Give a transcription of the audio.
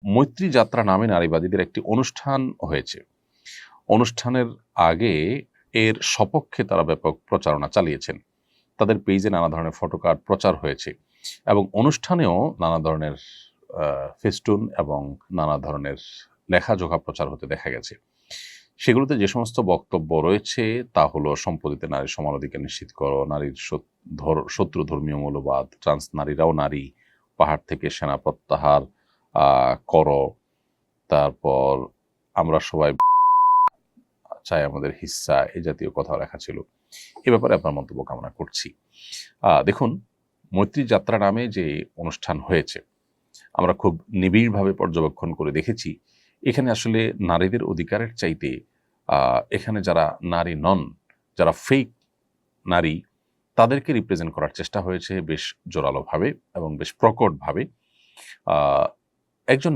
মৈত্রী যাত্রা নামে নারীবাদীদের একটি অনুষ্ঠান হয়েছে। অনুষ্ঠানের আগে এর সপক্ষে তারা ব্যাপক প্রচারণা চালিয়েছেন। তাদের পেজে নানা ধরনের ফটোকার্ড প্রচার হয়েছে এবং অনুষ্ঠানেও নানা ধরনের ফেস্টুন এবং নানা ধরনের লেখাজোখা প্রচার হতে দেখা গেছে। সেগুলোতে যে সমস্ত বক্তব্য রয়েছে তা হলো সম্পত্তিতে নারীর সমান অধিকার নিশ্চিত করো, নারীর শত্রু ধর্মীয় মৌলবাদ, ট্রান্স নারীরাও নারী, পাহাড় থেকে সেনা প্রত্যাহার করো, তারপর আমরা সবাই চাই আমাদের হিস্সা, এই জাতীয় কথা লেখা ছিল। এ ব্যাপারে আপনার মন্তব্য কামনা করছি। দেখুন, মৈত্রী যাত্রা নামে যে অনুষ্ঠান হয়েছে আমরা খুব নিবিড়ভাবে পর্যবেক্ষণ করে দেখেছি, এখানে আসলে নারীদের অধিকারের চাইতে এখানে যারা নারী নন, যারা ফেক নারী, তাদেরকে রিপ্রেজেন্ট করার চেষ্টা হয়েছে বেশ জোরালোভাবে এবং বেশ প্রকটভাবে। একজন